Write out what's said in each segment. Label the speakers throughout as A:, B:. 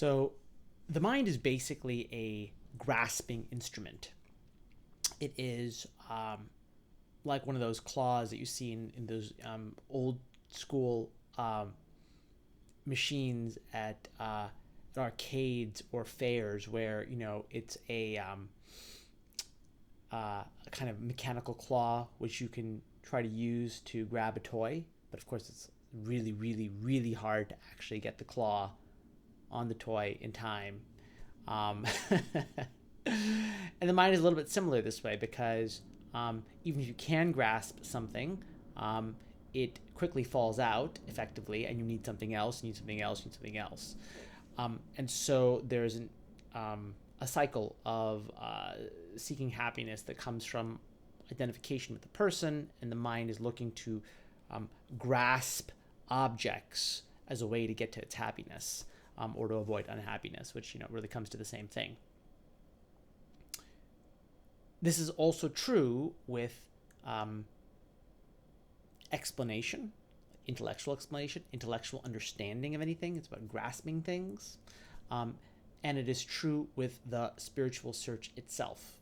A: So the mind is basically a grasping instrument. It is like one of those claws that you see in those old school machines at arcades or fairs, where it's a kind of mechanical claw which you can try to use to grab a toy, but of course it's really, really, really hard to actually get the claw on the toy in time. Um, and the mind is a little bit similar this way because even if you can grasp something, it quickly falls out effectively, and you need something else, you need something else, you need something else. And so there's a cycle of seeking happiness that comes from identification with the person, and the mind is looking to grasp objects as a way to get to its happiness, or to avoid unhappiness, which really comes to the same thing. This is also true with explanation, intellectual explanation, intellectual understanding of anything. It's about grasping things. And it is true with the spiritual search itself.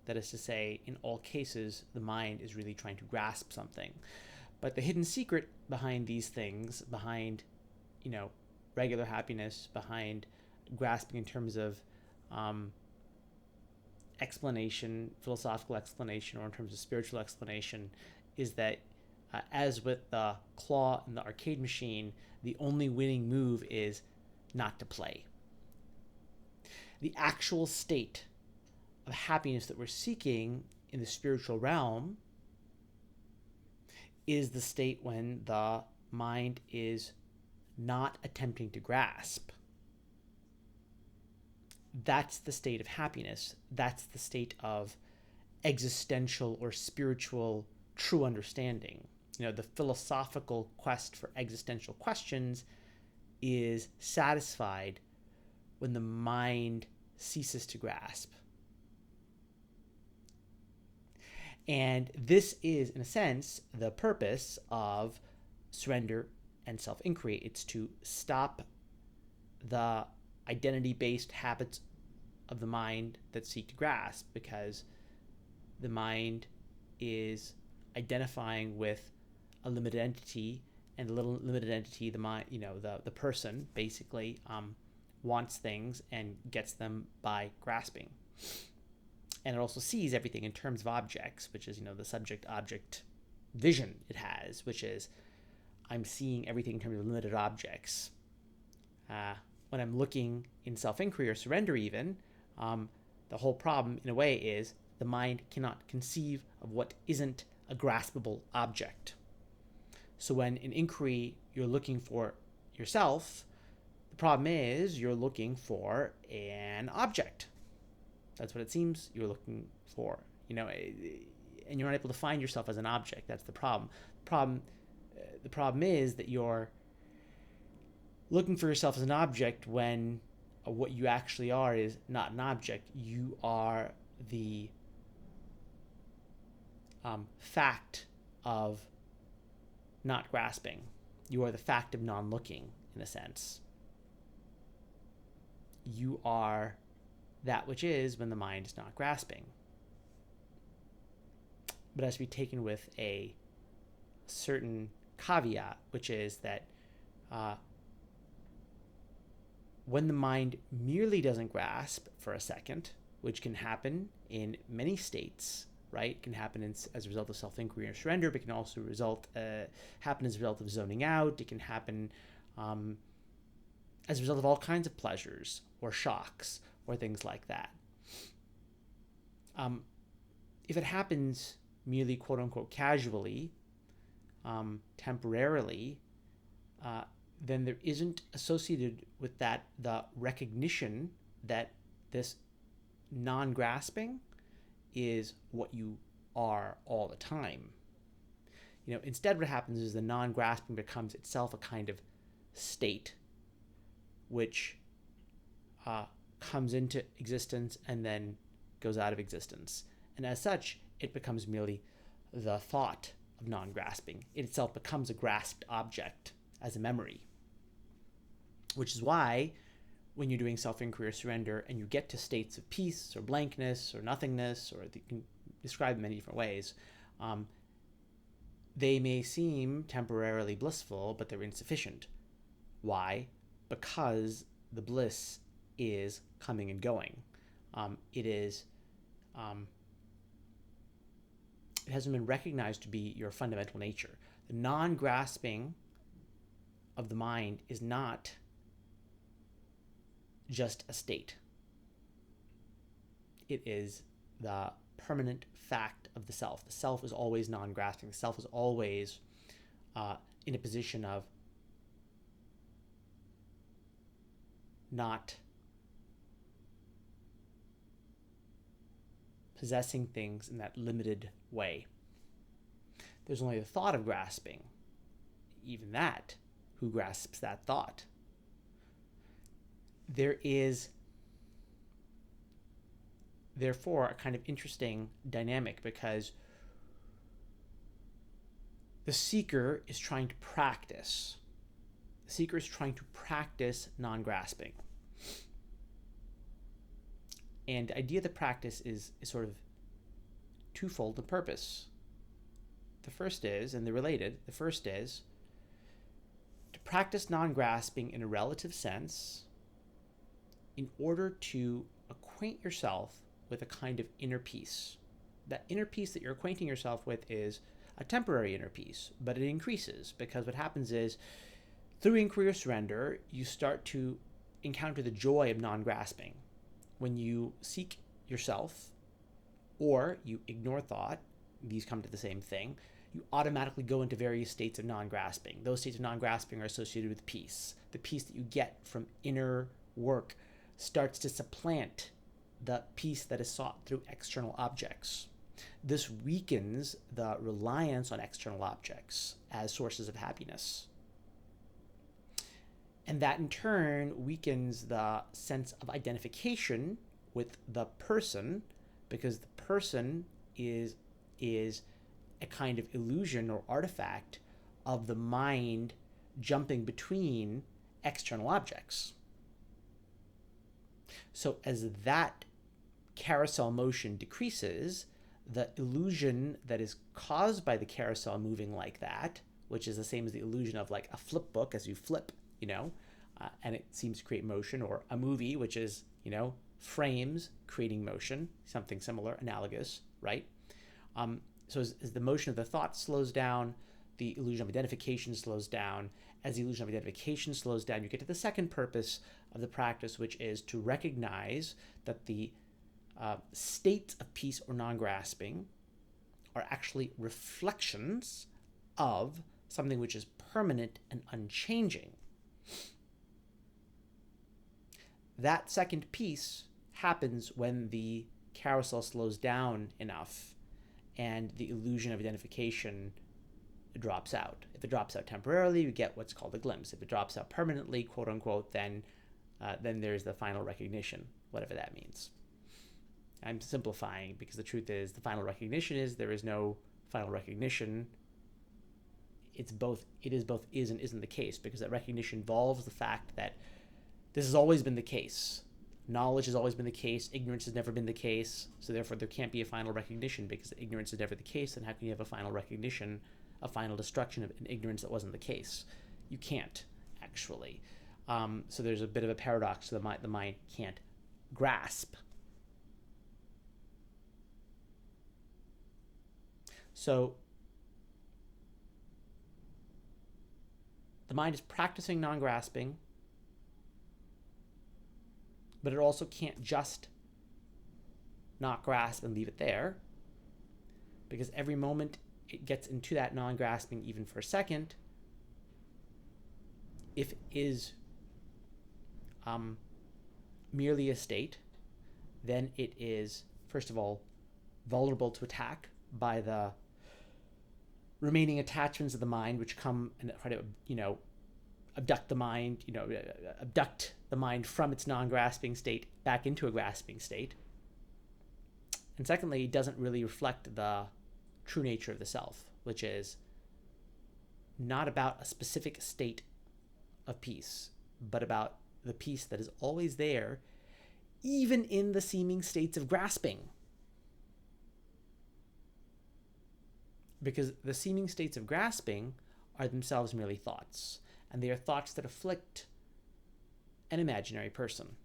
A: That is to say, in all cases, the mind is really trying to grasp something. But the hidden secret behind these things, behind, regular happiness, behind grasping in terms of explanation, philosophical explanation, or in terms of spiritual explanation, is that as with the claw in the arcade machine, the only winning move is not to play. The actual state of happiness that we're seeking in the spiritual realm is the state when the mind is not attempting to grasp. That's the state of happiness. That's the state of existential or spiritual true understanding. The philosophical quest for existential questions is satisfied when the mind ceases to grasp. And this is, in a sense, the purpose of surrender and self-inquiry. It's to stop the identity-based habits of the mind that seek to grasp, because the mind is identifying with a limited entity, and the little limited entity, the mind, the person, basically wants things and gets them by grasping. And it also sees everything in terms of objects, which is, the subject-object vision it has, which is, I'm seeing everything in terms of limited objects. When I'm looking in self-inquiry or surrender even, the whole problem, in a way, is the mind cannot conceive of what isn't a graspable object. So when in inquiry you're looking for yourself, the problem is you're looking for an object. That's what it seems you're looking for, and you're not able to find yourself as an object. That's the problem. The problem is that you're looking for yourself as an object when what you actually are is not an object. You are the fact of not grasping. You are the fact of non-looking, in a sense. You are that which is when the mind is not grasping. But it has to be taken with a certain caveat, which is that when the mind merely doesn't grasp for a second, which can happen in many states, right? It can happen as a result of self-inquiry or surrender, but it can also happen as a result of zoning out. It can happen as a result of all kinds of pleasures or shocks or things like that. If it happens merely, quote unquote, casually, temporarily, then there isn't associated with that the recognition that this non-grasping is what you are all the time. Instead what happens is the non-grasping becomes itself a kind of state which comes into existence and then goes out of existence. And as such, it becomes merely the thought of non-grasping. It itself becomes a grasped object as a memory. Which is why when you're doing self-inquiry or surrender and you get to states of peace or blankness or nothingness, or you can describe them many different ways, they may seem temporarily blissful, but they're insufficient. Why? Because the bliss is coming and going. It hasn't been recognized to be your fundamental nature. The non-grasping of the mind is not just a state. It is the permanent fact of the self. The self is always non-grasping. The self is always in a position of not possessing things in that limited way. There's only the thought of grasping. Even that, who grasps that thought? There is, therefore, a kind of interesting dynamic, because the seeker is trying to practice. The seeker is trying to practice non-grasping. And the idea of the practice is sort of twofold in purpose. The first is, and they're related, the first is to practice non-grasping in a relative sense in order to acquaint yourself with a kind of inner peace. That inner peace that you're acquainting yourself with is a temporary inner peace, but it increases, because what happens is, through inquiry or surrender, you start to encounter the joy of non-grasping. When you seek yourself or you ignore thought, these come to the same thing, you automatically go into various states of non-grasping. Those states of non-grasping are associated with peace. The peace that you get from inner work starts to supplant the peace that is sought through external objects. This weakens the reliance on external objects as sources of happiness. And that in turn weakens the sense of identification with the person, because the person is a kind of illusion or artifact of the mind jumping between external objects. So as that carousel motion decreases, the illusion that is caused by the carousel moving like that, which is the same as the illusion of like a flip book as you flip, and it seems to create motion, or a movie, which is, frames creating motion, something similar, analogous, right? So as the motion of the thought slows down, the illusion of identification slows down. As the illusion of identification slows down, you get to the second purpose of the practice, which is to recognize that the states of peace or non-grasping are actually reflections of something which is permanent and unchanging. That second piece happens when the carousel slows down enough and the illusion of identification drops out. If it drops out temporarily, you get what's called a glimpse. If it drops out permanently, quote unquote, then there's the final recognition, whatever that means. I'm simplifying, because the truth is the final recognition is there is no final recognition. It is both is and isn't the case, because that recognition involves the fact that this has always been the case. Knowledge has always been the case. Ignorance has never been the case. So therefore there can't be a final recognition, because ignorance is never the case. Then how can you have a final recognition, a final destruction of an ignorance that wasn't the case? You can't, actually. So there's a bit of a paradox. The mind can't grasp. So the mind is practicing non-grasping, but it also can't just not grasp and leave it there, because every moment it gets into that non-grasping, even for a second, if it is merely a state, then it is, first of all, vulnerable to attack by the remaining attachments of the mind, which come and try to, abduct the mind, abduct the mind from its non-grasping state back into a grasping state. And secondly, it doesn't really reflect the true nature of the self, which is not about a specific state of peace, but about the peace that is always there, even in the seeming states of grasping. Because the seeming states of grasping are themselves merely thoughts, and they are thoughts that afflict an imaginary person.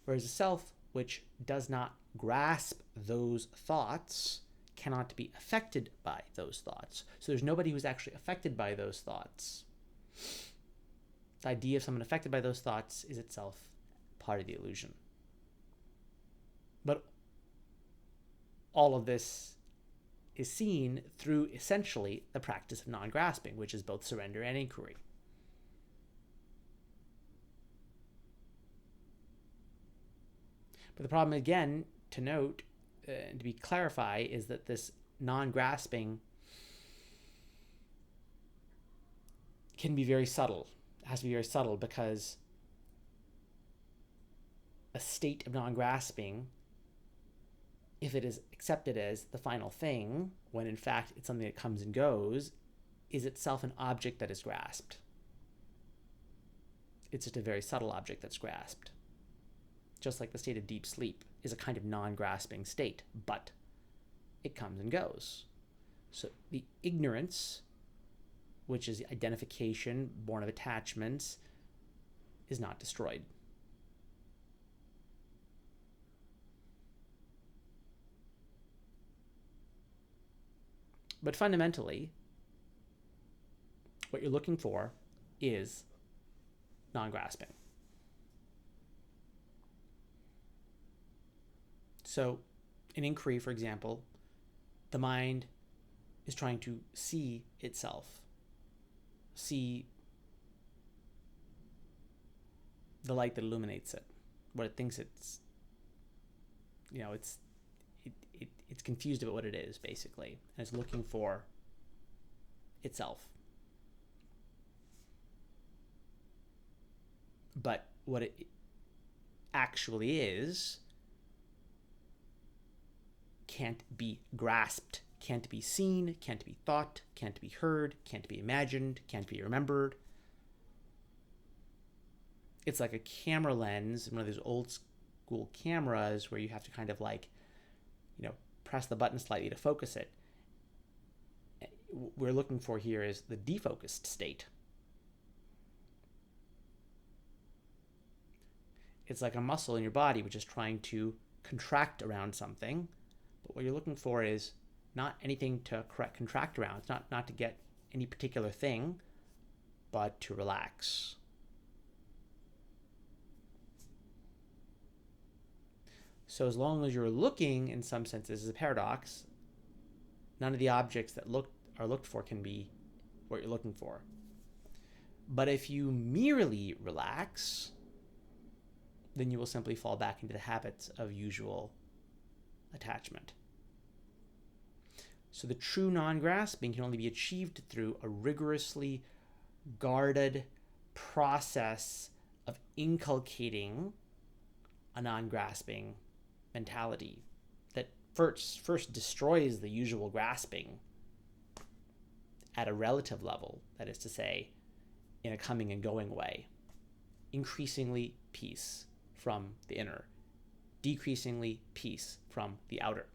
A: Whereas a self which does not grasp those thoughts cannot be affected by those thoughts. So there's nobody who's actually affected by those thoughts. The idea of someone affected by those thoughts is itself part of the illusion. But all of this is seen through essentially the practice of non-grasping, which is both surrender and inquiry. But the problem, again, to note and to be clarified, is that this non-grasping can be very subtle. It has to be very subtle because a state of non-grasping, if it is accepted as the final thing, when in fact it's something that comes and goes, is itself an object that is grasped. It's just a very subtle object that's grasped. Just like the state of deep sleep is a kind of non-grasping state, but it comes and goes. So the ignorance, which is the identification born of attachments, is not destroyed. But fundamentally, what you're looking for is non-grasping. So in inquiry, for example, the mind is trying to see itself, see the light that illuminates it, what it thinks it's, it's confused about what it is, basically, and it's looking for itself. But what it actually is can't be grasped, can't be seen, can't be thought, can't be heard, can't be imagined, can't be remembered. It's like a camera lens, one of those old school cameras where you have to kind of press the button slightly to focus it. What we're looking for here is the defocused state. It's like a muscle in your body which is trying to contract around something. But what you're looking for is not anything to contract around. It's not to get any particular thing, but to relax. So as long as you're looking, in some senses, is a paradox, none of the objects that are looked for can be what you're looking for. But if you merely relax, then you will simply fall back into the habits of usual attachment. So the true non-grasping can only be achieved through a rigorously guarded process of inculcating a non-grasping mentality that first destroys the usual grasping at a relative level, that is to say, in a coming and going way, increasingly peace from the inner, decreasingly peace from the outer.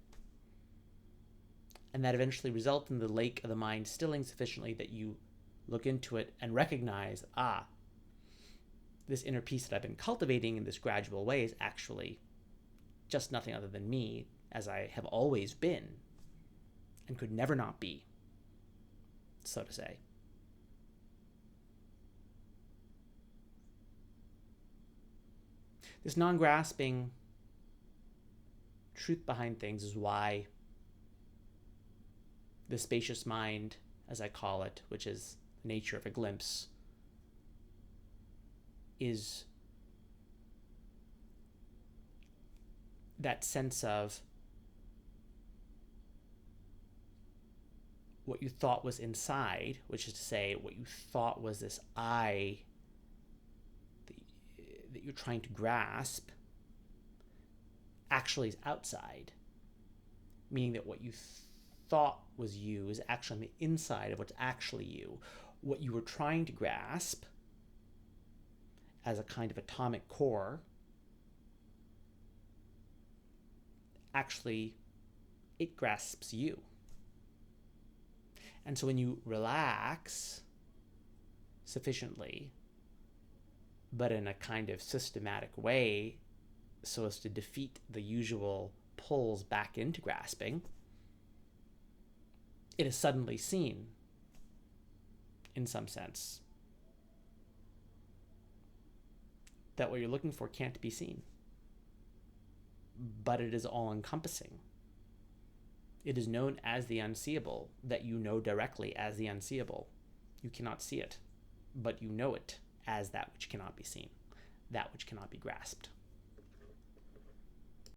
A: And that eventually results in the lake of the mind stilling sufficiently that you look into it and recognize, this inner peace that I've been cultivating in this gradual way is actually just nothing other than me, as I have always been and could never not be, so to say. This non-grasping truth behind things is why the spacious mind, as I call it, which is the nature of a glimpse, is that sense of what you thought was inside, which is to say, what you thought was this I that you're trying to grasp, actually is outside. Meaning that what you thought was you is actually on the inside of what's actually you. what you were trying to grasp as a kind of atomic core, actually, it grasps you. And so when you relax sufficiently, but in a kind of systematic way, so as to defeat the usual pulls back into grasping, it is suddenly seen, in some sense, that what you're looking for can't be seen. But it is all-encompassing. It is known as the unseeable, that you know directly as the unseeable. You cannot see it, but you know it as that which cannot be seen, that which cannot be grasped.